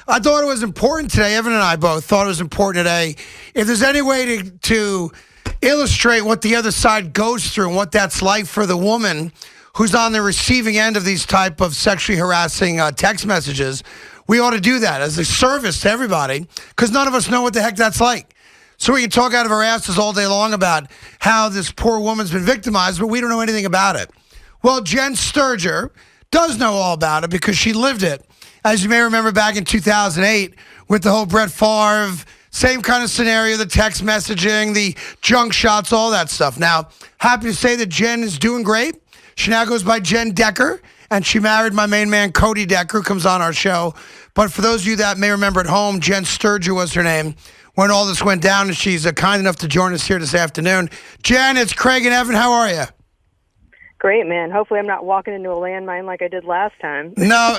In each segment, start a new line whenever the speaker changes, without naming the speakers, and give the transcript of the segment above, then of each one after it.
I thought it was important today. Evan and I both thought it was important today. If there's any way to illustrate what the other side goes through and what that's like for the woman who's on the receiving end of these type of sexually harassing text messages, we ought to do that as a service to everybody because none of us know what the heck that's like. So we can talk out of our asses all day long about how this poor woman's been victimized, but we don't know anything about it. Well, Jen Sturger does know all about it because she lived it. As you may remember back in 2008 with the whole Brett Favre, same kind of scenario, the text messaging, the junk shots, all that stuff. Now, happy to say that Jen is doing great. She now goes by Jen Decker, and she married my main man, Cody Decker, who comes on our show. But for those of you that may remember at home, Jen Sturger was her name when all this went down, and she's kind enough to join us here this afternoon. Jen, it's Craig and Evan. How are you?
Great, man. Hopefully I'm not walking into a landmine like I did last time.
No.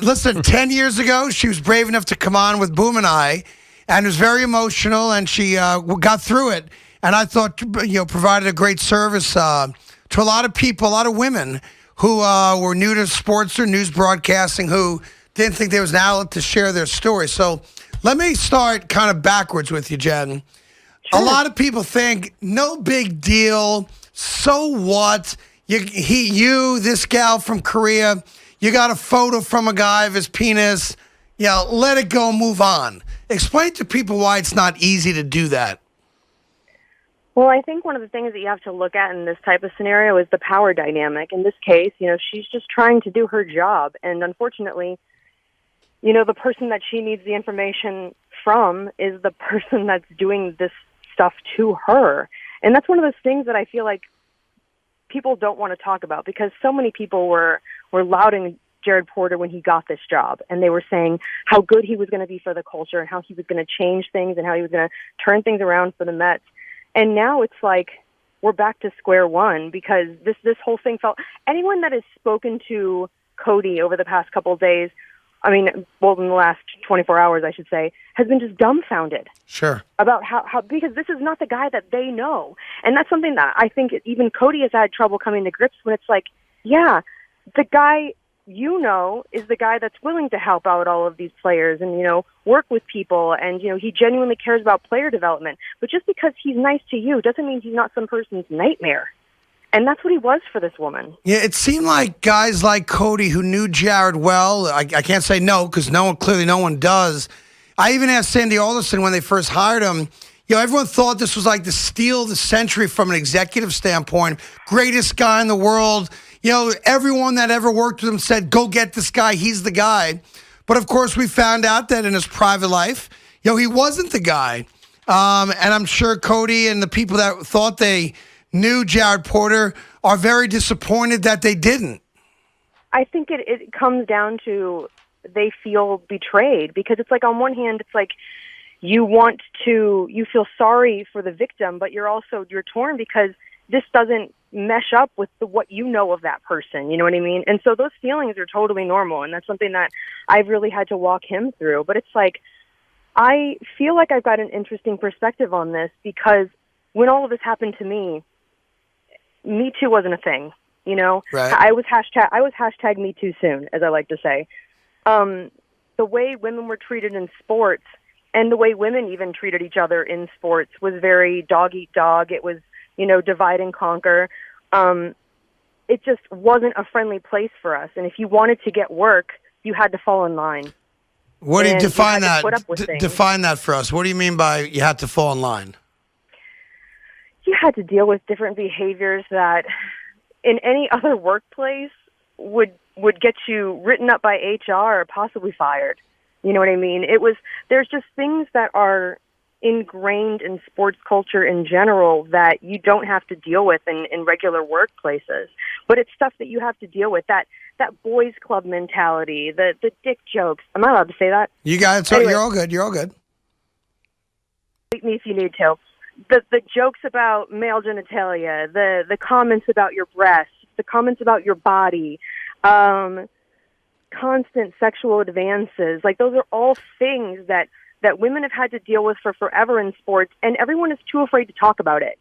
Listen, 10 years ago, she was brave enough to come on with Boom and I, and it was very emotional, and she got through it. And I thought, provided a great service to a lot of people, a lot of women who were new to sports or news broadcasting who didn't think there was an outlet to share their story. So let me start kind of backwards with you, Jen. Sure. A lot of people think, no big deal. So what? This gal from Korea, you got a photo from a guy of his penis. Let it go, move on. Explain to people why it's not easy to do that.
Well, I think one of the things that you have to look at in this type of scenario is the power dynamic. In this case, she's just trying to do her job. And unfortunately, the person that she needs the information from is the person that's doing this stuff to her. And that's one of those things that I feel like people don't want to talk about because so many people were lauding Jared Porter when he got this job. And they were saying how good he was going to be for the culture and how he was going to change things and how he was going to turn things around for the Mets. And now it's like we're back to square one because this whole thing felt... Anyone that has spoken to Cody over the past couple of days, in the last 24 hours, I should say, has been just dumbfounded.
Sure. About
how because this is not the guy that they know. And that's something that I think even Cody has had trouble coming to grips when it's like, yeah, the guy is the guy that's willing to help out all of these players and, work with people. And, he genuinely cares about player development. But just because he's nice to you doesn't mean he's not some person's nightmare. And that's what he was for this woman.
Yeah, it seemed like guys like Cody who knew Jared well, I can't say no because clearly no one does. I even asked Sandy Alderson when they first hired him, everyone thought this was like the steal of the century from an executive standpoint. Greatest guy in the world. Everyone that ever worked with him said, go get this guy. He's the guy. But, of course, we found out that in his private life, he wasn't the guy. And I'm sure Cody and the people that thought they knew Jared Porter are very disappointed that they didn't.
I think it comes down to they feel betrayed because it's like on one hand, it's like you feel sorry for the victim, but you're torn because this doesn't mesh up with what you know of that person. You know what I mean? And so those feelings are totally normal. And that's something that I've really had to walk him through. But it's like, I feel like I've got an interesting perspective on this because when all of this happened to me, Me Too wasn't a thing,
Right.
I was hashtag Me Too soon, as I like to say. The way women were treated in sports and the way women even treated each other in sports was very dog eat dog. It was, divide and conquer. It just wasn't a friendly place for us. And if you wanted to get work, you had to fall in line.
What do you define that? Define that for us. What do you mean by you had to fall in line?
You had to deal with different behaviors that in any other workplace would get you written up by HR or possibly fired. You know what I mean? There's just things that are ingrained in sports culture in general that you don't have to deal with in regular workplaces. But it's stuff that you have to deal with, that boys club mentality, the dick jokes. Am I allowed to say that?
You got it. Anyway, you're all good. You're all good.
Beat me if you need to. The jokes about male genitalia, the comments about your breasts, the comments about your body, constant sexual advances, like those are all things that women have had to deal with for forever in sports, and everyone is too afraid to talk about it.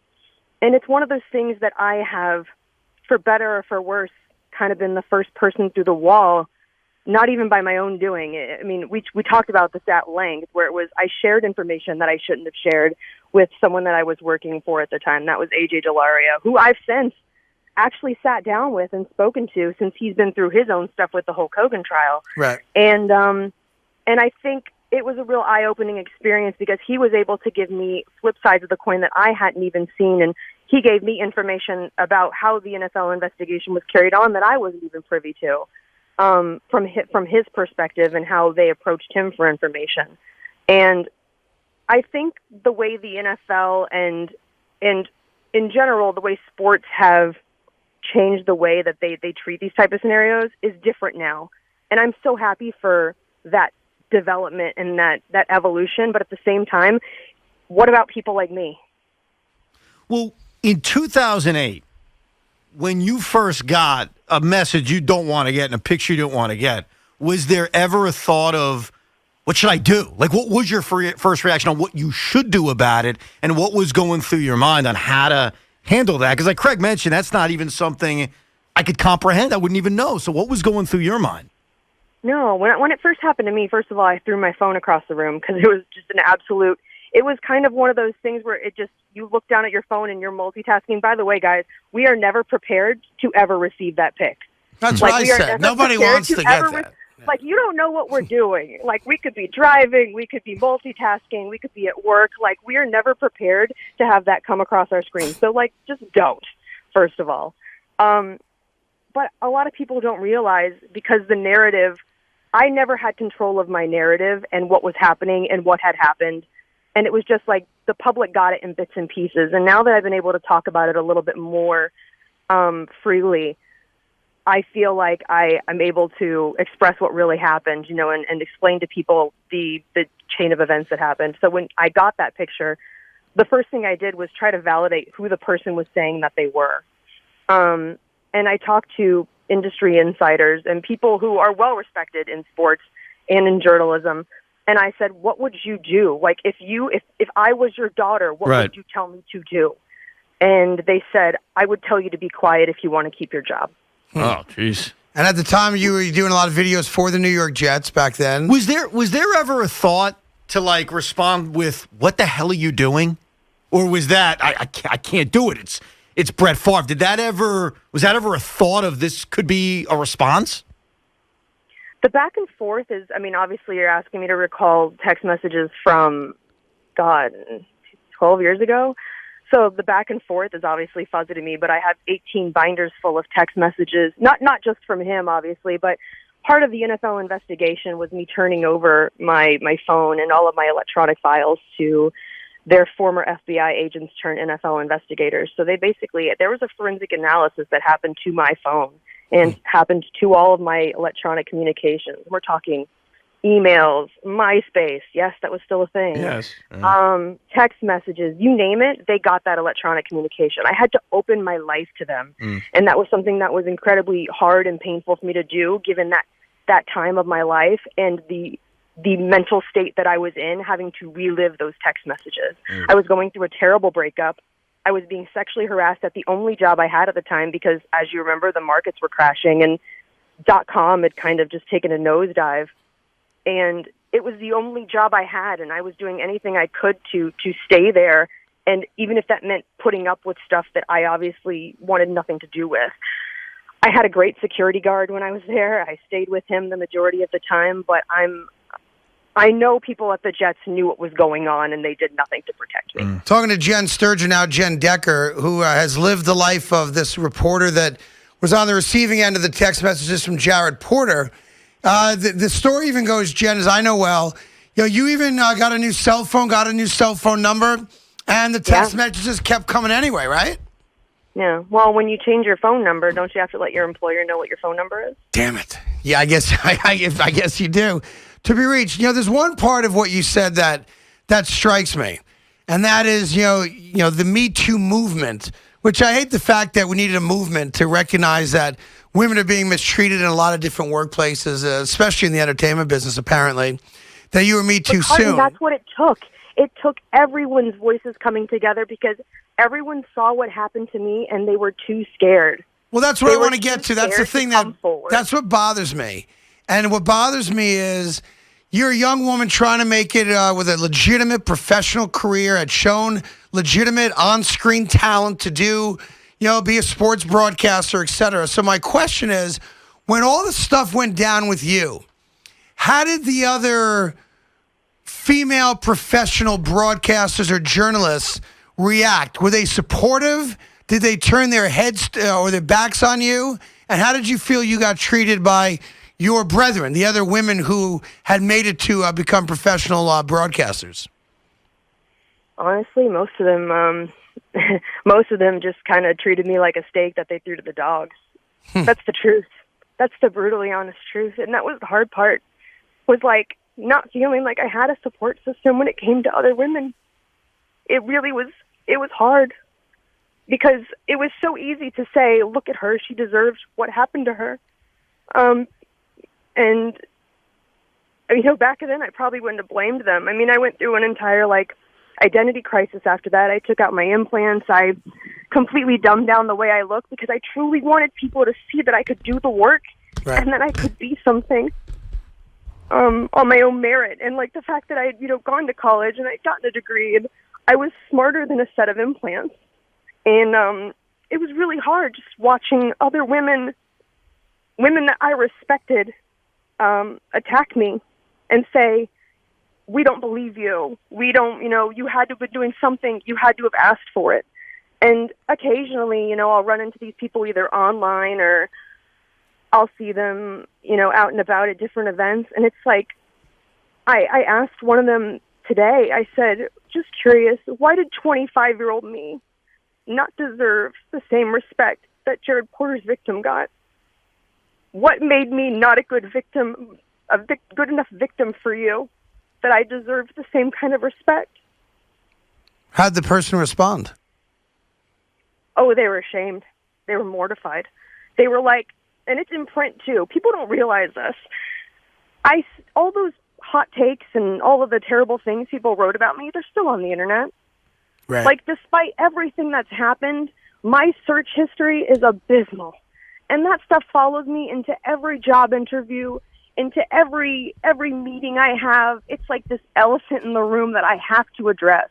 And it's one of those things that I have, for better or for worse, kind of been the first person through the wall, not even by my own doing. I mean, we talked about this at length, where it was I shared information that I shouldn't have shared with someone that I was working for at the time. That was AJ Delaria, who I've since actually sat down with and spoken to since he's been through his own stuff with the Hulk Hogan trial.
Right.
And I think it was a real eye-opening experience because he was able to give me flip sides of the coin that I hadn't even seen, and he gave me information about how the NFL investigation was carried on that I wasn't even privy to, from his perspective and how they approached him for information. And I think the way the NFL and in general the way sports have changed the way that they treat these type of scenarios is different now. And I'm so happy for that development and that evolution. But at the same time, what about people like me?
Well, in 2008, when you first got a message you don't want to get and a picture you don't want to get, was there ever a thought of, what should I do? Like, what was your first reaction on what you should do about it, and what was going through your mind on how to handle that? Because like Craig mentioned, that's not even something I could comprehend. I wouldn't even know. So what was going through your mind?
No, when it first happened to me, first of all, I threw my phone across the room because it was just an absolute, it was kind of one of those things where it just, you look down at your phone and you're multitasking. By the way, guys, we are never prepared to ever receive that pic.
That's what I said. Nobody wants to get that.
Like, you don't know what we're doing. Like, we could be driving, we could be multitasking, we could be at work. Like, we are never prepared to have that come across our screen. So, like, just don't, first of all. But a lot of people don't realize, because the narrative, I never had control of my narrative and what was happening and what had happened. And it was just like the public got it in bits and pieces. And now that I've been able to talk about it a little bit more freely, I feel like I'm able to express what really happened, you know, and explain to people the chain of events that happened. So when I got that picture, the first thing I did was try to validate who the person was saying that they were. And I talked to industry insiders and people who are well respected in sports and in journalism. And I said, what would you do? Like, if I was your daughter, what would you tell me to do? And they said, I would tell you to be quiet if you want to keep your job.
Oh, jeez.
And at the time, you were doing a lot of videos for the New York Jets back then.
Was there ever a thought to, like, respond with, what the hell are you doing? Or was that, I can't do it. It's Brett Favre. Was that ever a thought of this could be a response?
The back and forth is, I mean, obviously you're asking me to recall text messages from, 12 years ago. So the back and forth is obviously fuzzy to me, but I have 18 binders full of text messages, not just from him, obviously, but part of the NFL investigation was me turning over my phone and all of my electronic files to their former FBI agents turned NFL investigators. So there was a forensic analysis that happened to my phone and happened to all of my electronic communications. We're talking emails, MySpace. Yes, that was still a thing.
Yes.
Text messages, you name it, they got that electronic communication. I had to open my life to them. And that was something that was incredibly hard and painful for me to do, given that time of my life and the mental state that I was in, having to relive those text messages. I was going through a terrible breakup. I was being sexually harassed at the only job I had at the time because, as you remember, the markets were crashing and .com had kind of just taken a nosedive. And it was the only job I had, and I was doing anything I could to stay there, and even if that meant putting up with stuff that I obviously wanted nothing to do with. I had a great security guard when I was there. I stayed with him the majority of the time, but I know people at the Jets knew what was going on, and they did nothing to protect me.
Talking to Jen Sturgeon, now Jen Decker, who has lived the life of this reporter that was on the receiving end of the text messages from Jared Porter. The story even goes, Jen, as I know well, you even got a new cell phone number, and the text messages kept coming anyway, right?
Yeah. Well, when you change your phone number, don't you have to let your employer know what your phone number is?
Damn it. Yeah, I guess you do. To be reached. There's one part of what you said that strikes me, and that is, the Me Too movement, which I hate the fact that we needed a movement to recognize that women are being mistreated in a lot of different workplaces, especially in the entertainment business, apparently, that you were Me Too soon.
That's what it took. It took everyone's voices coming together because everyone saw what happened to me and they were too scared.
Well, that's what I want to get to. That's the thing that's what bothers me. And what bothers me is you're a young woman trying to make it with a legitimate professional career, had shown legitimate on-screen talent to do, be a sports broadcaster, et cetera. So my question is, when all this stuff went down with you, how did the other female professional broadcasters or journalists react? Were they supportive? Did they turn their heads or their backs on you? And how did you feel you got treated by your brethren, the other women who had made it to become professional broadcasters?
Honestly, most of them most of them just kind of treated me like a steak that they threw to the dogs. That's the truth. That's the brutally honest truth. And that was the hard part, was like not feeling like I had a support system when it came to other women. It really was, it was hard because it was so easy to say, look at her, she deserves what happened to her. And, back then I probably wouldn't have blamed them. I went through an entire, identity crisis after that. I took out my implants. I completely dumbed down the way I look because I truly wanted people to see that I could do the work and that I could be something on my own merit. And, the fact that I had, gone to college and I'd gotten a degree and I was smarter than a set of implants. And it was really hard just watching other women that I respected, attack me and say, we don't believe you. We don't, you had to have been doing something. You had to have asked for it. And occasionally, I'll run into these people either online or I'll see them, out and about at different events. And it's like, I asked one of them today, I said, just curious, why did 25-year-old me not deserve the same respect that Jared Porter's victim got? What made me not a good victim, good enough victim for you that I deserved the same kind of respect?
How'd the person respond?
Oh, they were ashamed. They were mortified. They were like, and it's in print too. People don't realize this. All those hot takes and all of the terrible things people wrote about me, they're still on the internet.
Right.
Despite everything that's happened, my search history is abysmal. And that stuff follows me into every job interview, into every meeting I have. It's like this elephant in the room that I have to address.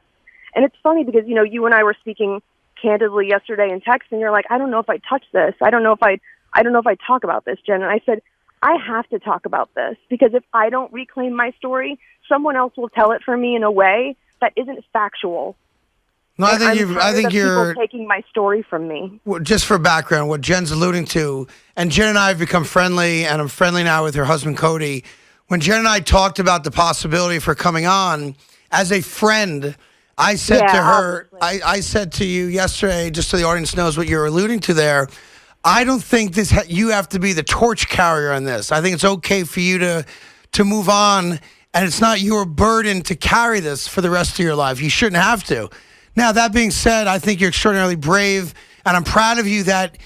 And it's funny because, you and I were speaking candidly yesterday in text, and you're like, I don't know if I touch this. I don't know if I talk about this, Jen. And I said, I have to talk about this because if I don't reclaim my story, someone else will tell it for me in a way that isn't factual.
No, I think you're
people taking my story from me.
Just for background, what Jen's alluding to, and Jen and I have become friendly, and I'm friendly now with her husband, Cody. When Jen and I talked about the possibility for coming on, as a friend, I said to her, I said to you yesterday, just so the audience knows what you're alluding to there, I don't think you have to be the torch carrier on this. I think it's okay for you to move on, and it's not your burden to carry this for the rest of your life. You shouldn't have to. Now, that being said, I think you're extraordinarily brave, and I'm proud of you that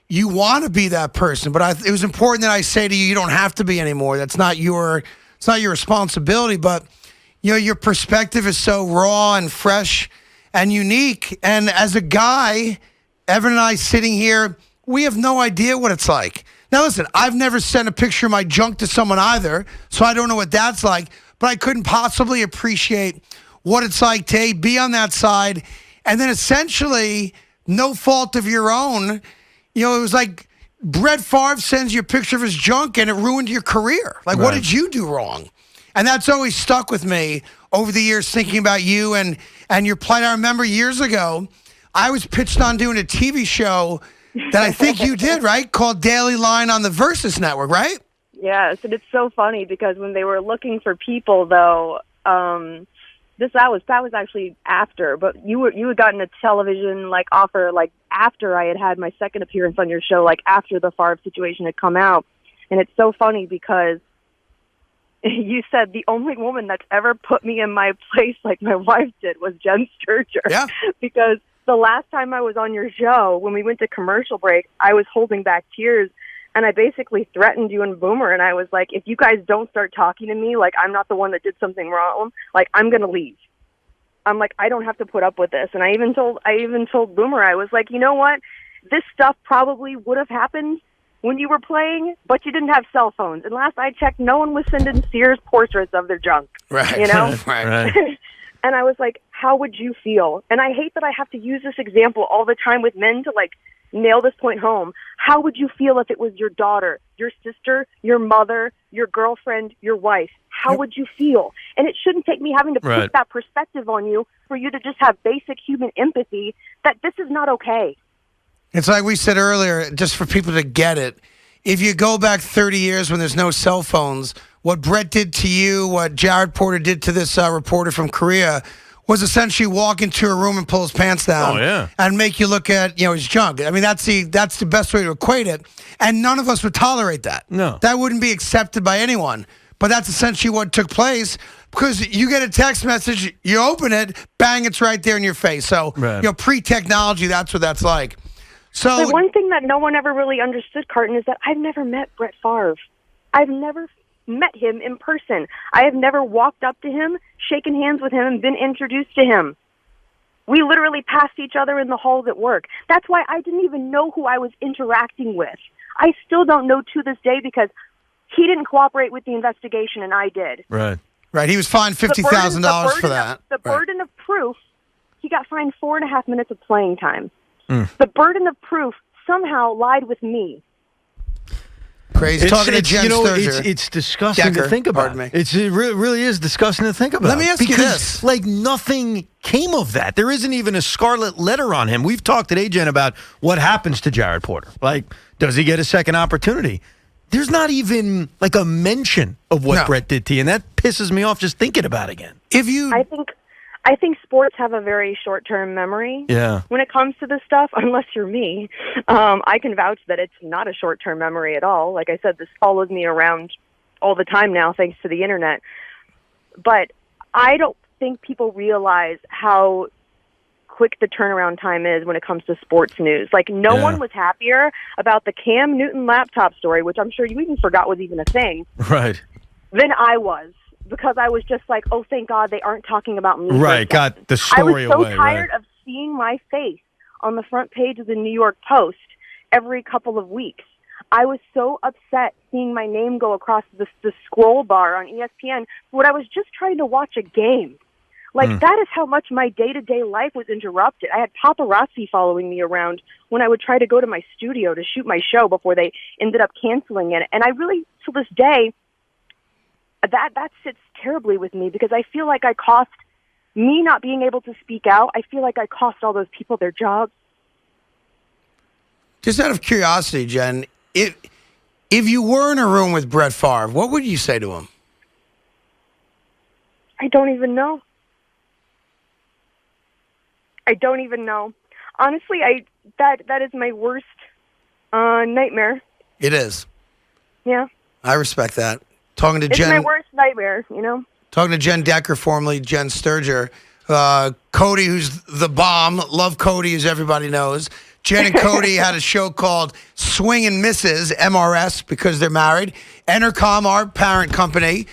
you want to be that person. But it was important that I say to you, you don't have to be anymore. It's not your responsibility. But your perspective is so raw and fresh and unique. And as a guy, Evan and I sitting here, we have no idea what it's like. Now, listen, I've never sent a picture of my junk to someone either, so I don't know what that's like. But I couldn't possibly appreciate what it's like to be on that side, and then essentially, no fault of your own. It was like Brett Favre sends you a picture of his junk and it ruined your career. Like, What did you do wrong? And that's always stuck with me over the years, thinking about you and your plight. I remember years ago, I was pitched on doing a TV show that I think you did, right? Called Daily Line on the Versus Network, right?
Yes, and it's so funny because when they were looking for people, though, that was actually after, but you had gotten a television offer after I had my second appearance on your show, after the Favre situation had come out. And it's so funny because you said the only woman that's ever put me in my place like my wife did was Jen Sturger.
Yeah.
Because the last time I was on your show, when we went to commercial break, I was holding back tears. And I basically threatened you and Boomer, and I was like, if you guys don't start talking to me, I'm not the one that did something wrong, I'm going to leave. I'm like, I don't have to put up with this. And I even told Boomer, I was like, you know what? This stuff probably would have happened when you were playing, but you didn't have cell phones. And last I checked, no one was sending Sears portraits of their junk.
Right.
You know?
Right.
And I was like, how would you feel? And I hate that I have to use this example all the time with men to, like, nail this point home. How would you feel if it was your daughter, your sister, your mother, your girlfriend, your wife? How would you feel? And it shouldn't take me having to put that perspective on you for you to just have basic human empathy that this is not okay.
It's like we said earlier, just for people to get it. If you go back 30 years when there's no cell phones, what Brett did to you, what Jared Porter did to this reporter from Korea, was essentially walk into a room and pull his pants down and make you look at his junk. I mean, that's the best way to equate it. And none of us would tolerate that.
No.
That wouldn't be accepted by anyone. But that's essentially what took place, because you get a text message, you open it, bang, it's right there in your face. So, pre-technology, that's what that's like. So
the one thing that no one ever really understood, Carton, is that I've never met Brett Favre. I've never met him in person. I have never walked up to him, shaken hands with him, and been introduced to him. We literally passed each other in the halls at work. That's why I didn't even know who I was interacting with. I still don't know to this day, because he didn't cooperate with the investigation and I did.
Right.
He was fined $50,000 for that.
The burden of proof, he got fined 4.5 minutes of playing time. The burden of proof somehow lied with me.
Crazy. Talking to Jen Sturger.
It's disgusting to think about. It really is disgusting to think about.
Let me ask you this.
Like, nothing came of that. There isn't even a scarlet letter on him. We've talked today, Jen, about what happens to Jared Porter. Like, does he get a second opportunity? There's not even, like, a mention of what Brett did to you, and that pisses me off just thinking about it again.
I think sports have a very short-term memory when it comes to this stuff, unless you're me. I can vouch that it's not a short-term memory at all. Like I said, this follows me around all the time now, thanks to the internet. But I don't think people realize how quick the turnaround time is when it comes to sports news. Like, no one was happier about the Cam Newton laptop story, which I'm sure you even forgot was even a thing, than I was. Because I was just like, oh, thank God they aren't talking about me.
Right, got the story away.
I was so tired of seeing my face on the front page of the New York Post every couple of weeks. I was so upset seeing my name go across the scroll bar on ESPN when I was just trying to watch a game. Like, that is how much my day-to-day life was interrupted. I had paparazzi following me around when I would try to go to my studio to shoot my show before they ended up canceling it. And I really, to this day, that sits terribly with me, because I feel like I cost me not being able to speak out. I feel like I cost all those people their jobs.
Just out of curiosity, Jen, if you were in a room with Brett Favre, what would you say to him?
I don't even know. Honestly, that is my worst nightmare.
It is.
Yeah.
I respect that. Talking to
it's
Jen.
My worst nightmare,
Talking to Jen Decker, formerly Jen Sturger. Cody, who's the bomb. Love Cody, as everybody knows. Jen and Cody had a show called Swing and Misses, MRS, because they're married. Entercom, our parent company,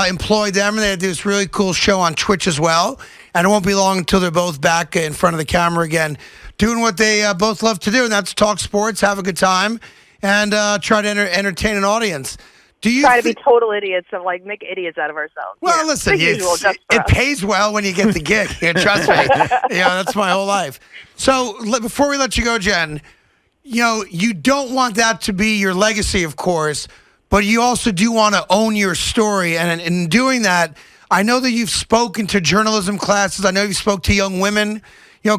employed them, and they had this really cool show on Twitch as well. And it won't be long until they're both back in front of the camera again, doing what they both love to do, and that's talk sports, have a good time, and try to entertain an audience. Do you
try to be total idiots and like make idiots out of ourselves?
Well, listen, it pays well when you get the gig. Trust me. That's my whole life. So before we let you go, Jen, you don't want that to be your legacy, of course, but you also do want to own your story. And in doing that, I know that you've spoken to journalism classes. I know you spoke to young women,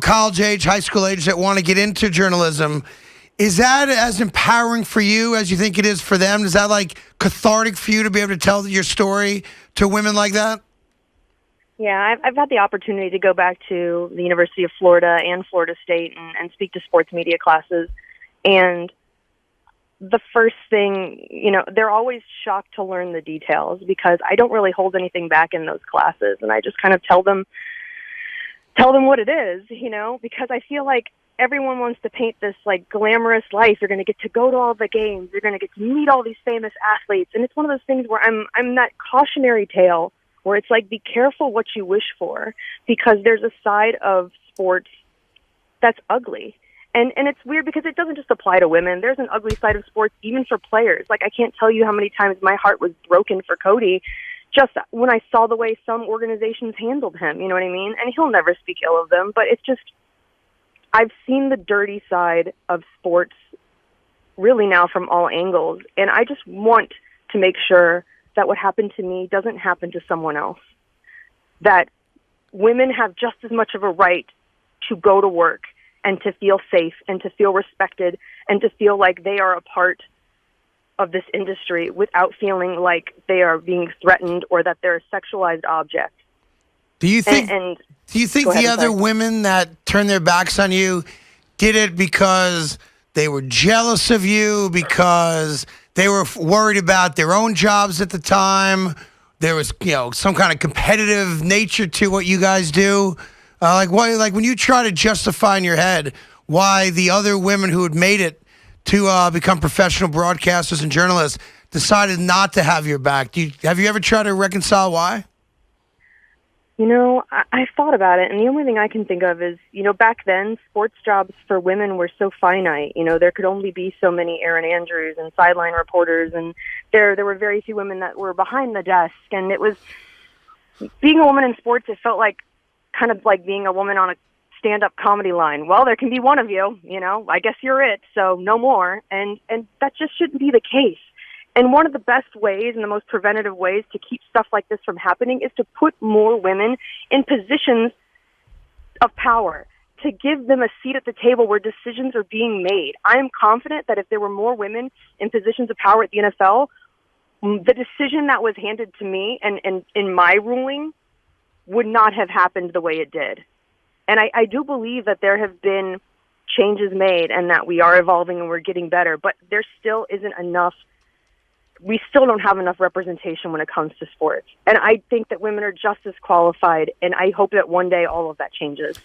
college age, high school age that want to get into journalism. Is that as empowering for you as you think it is for them? Is that like cathartic for you to be able to tell your story to women like that?
Yeah, I've had the opportunity to go back to the University of Florida and Florida State and speak to sports media classes. And the first thing, they're always shocked to learn the details, because I don't really hold anything back in those classes. And I just kind of tell them what it is, because I feel like everyone wants to paint this like glamorous life. You're going to get to go to all the games. You're going to get to meet all these famous athletes. And it's one of those things where I'm that cautionary tale where it's like, be careful what you wish for, because there's a side of sports that's ugly. And it's weird because it doesn't just apply to women. There's an ugly side of sports even for players. Like, I can't tell you how many times my heart was broken for Cody just when I saw the way some organizations handled him, you know what I mean? And he'll never speak ill of them, but it's just, I've seen the dirty side of sports really now from all angles, and I just want to make sure that what happened to me doesn't happen to someone else. That women have just as much of a right to go to work and to feel safe and to feel respected and to feel like they are a part of this industry without feeling like they are being threatened or that they're a sexualized object.
Do you think
Go
the
ahead,
other
sorry.
women that turned their backs on you did it because they were jealous of you, because they were worried about their own jobs at the time? There was, some kind of competitive nature to what you guys do. Like when you try to justify in your head why the other women who had made it to become professional broadcasters and journalists decided not to have your back. Have you ever tried to reconcile why?
I thought about it, and the only thing I can think of is, back then, sports jobs for women were so finite. There could only be so many Erin Andrews and sideline reporters, and there were very few women that were behind the desk. And it was, being a woman in sports, it felt like kind of like being a woman on a stand-up comedy line. Well, there can be one of you, I guess you're it, so no more. And that just shouldn't be the case. And one of the best ways and the most preventative ways to keep stuff like this from happening is to put more women in positions of power, to give them a seat at the table where decisions are being made. I am confident that if there were more women in positions of power at the NFL, the decision that was handed to me and in my ruling would not have happened the way it did. And I do believe that there have been changes made and that we are evolving and we're getting better, but there still isn't enough. We still don't have enough representation when it comes to sports. And I think that women are just as qualified, and I hope that one day all of that changes.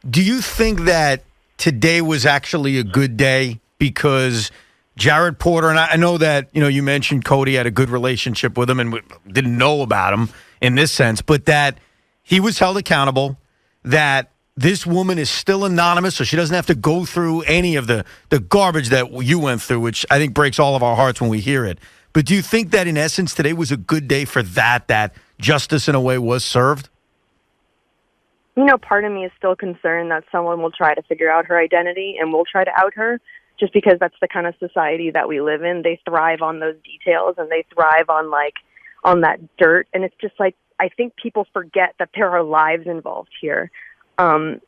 Do you think that today was actually a good day because Jared Porter, and I know that, you mentioned Cody had a good relationship with him and didn't know about him in this sense, but that he was held accountable, that this woman is still anonymous, so she doesn't have to go through any of the garbage that you went through, which I think breaks all of our hearts when we hear it. But do you think that, in essence, today was a good day for that justice, in a way, was served?
Part of me is still concerned that someone will try to figure out her identity and will try to out her, just because that's the kind of society that we live in. They thrive on those details, and they thrive on that dirt. And it's just like, I think people forget that there are lives involved here. And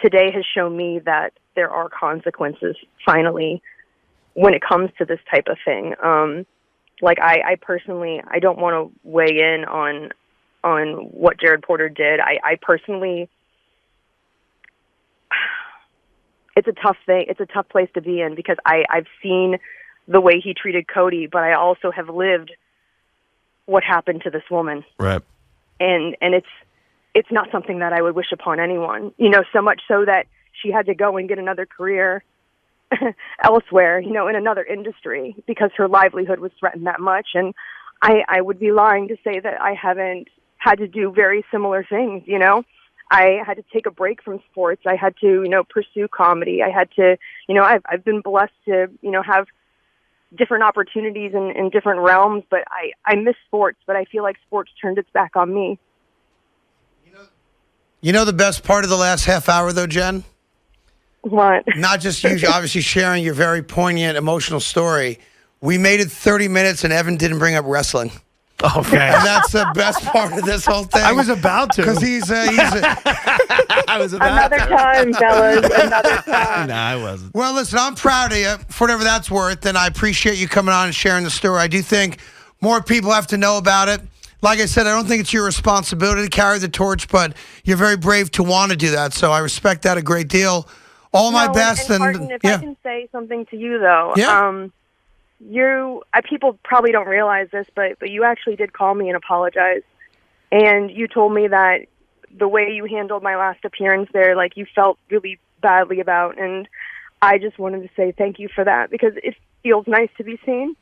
today has shown me that there are consequences, finally, when it comes to this type of thing. I personally, I don't want to weigh in on what Jared Porter did. I personally, it's a tough thing. It's a tough place to be in because I've seen the way he treated Cody, but I also have lived what happened to this woman.
Right.
And it's not something that I would wish upon anyone, so much so that she had to go and get another career elsewhere, in another industry because her livelihood was threatened that much. And I would be lying to say that I haven't had to do very similar things, I had to take a break from sports. I had to, pursue comedy. I had to, I've been blessed to, have different opportunities in different realms, but I miss sports, but I feel like sports turned its back on me.
The best part of the last half hour, though, Jen?
What?
Not just you obviously sharing your very poignant, emotional story. We made it 30 minutes, and Evan didn't bring up wrestling.
Okay.
And that's the best part of this whole thing.
I was about to.
Because he's
I was about
Another time, fellas. Another time.
No, I wasn't.
Well, listen, I'm proud of you for whatever that's worth, and I appreciate you coming on and sharing the story. I do think more people have to know about it. Like I said, I don't think it's your responsibility to carry the torch, but you're very brave to want to do that, so I respect that a great deal. All my best.
And Carton, if I can say something to you, though.
Yeah.
People probably don't realize this, but you actually did call me and apologize. And you told me that the way you handled my last appearance there, you felt really badly about. And I just wanted to say thank you for that because it feels nice to be seen.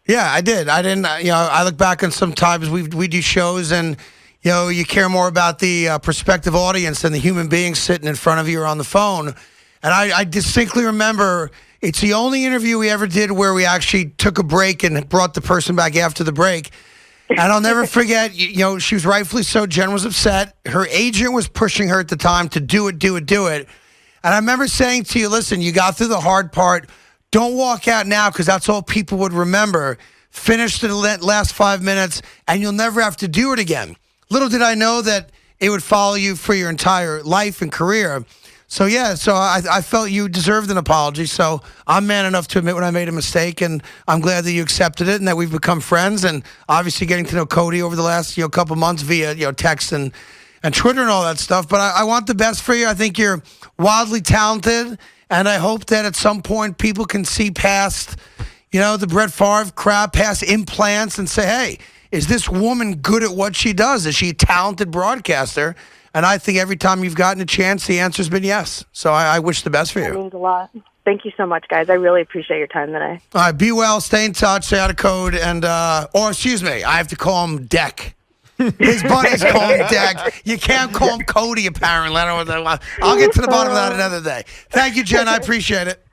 Yeah, I did. I didn't, I look back on some times we do shows and, you care more about the prospective audience than the human being sitting in front of you or on the phone. And I distinctly remember it's the only interview we ever did where we actually took a break and brought the person back after the break. And I'll never forget, she was rightfully so. Jen was upset. Her agent was pushing her at the time to do it. And I remember saying to you, listen, you got through the hard part. Don't walk out now because that's all people would remember. Finish the last 5 minutes and you'll never have to do it again. Little did I know that it would follow you for your entire life and career. So, I felt you deserved an apology. So I'm man enough to admit when I made a mistake, and I'm glad that you accepted it and that we've become friends. And obviously getting to know Cody over the last couple months via text and Twitter and all that stuff. But I want the best for you. I think you're wildly talented, and I hope that at some point people can see past the Brett Favre crap, past implants, and say, hey, is this woman good at what she does? Is she a talented broadcaster? And I think every time you've gotten a chance, the answer's been yes. So I wish the best for you.
That means a lot. Thank you so much, guys. I really appreciate your time today.
All right, be well, stay in touch, stay out of code, and or excuse me, I have to call him Deck. His buddies call him Deck. You can't call him Cody, apparently. I'll get to the bottom of that another day. Thank you, Jen. I appreciate it.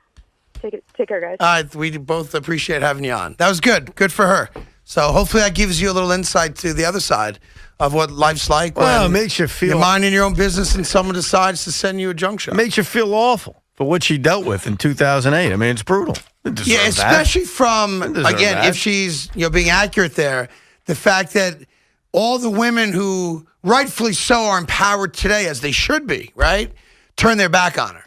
Take care, guys.
All right, we both appreciate having you on. That was good. Good for her. So hopefully that gives you a little insight to the other side of what life's like.
Well, it makes you feel...
You're minding your own business and someone decides to send you a junk shot.
It makes you feel awful for what she dealt with in 2008. I mean, it's brutal.
Yeah, especially from, again, if she's being accurate there, the fact that all the women who rightfully so are empowered today, as they should be, right, turn their back on her.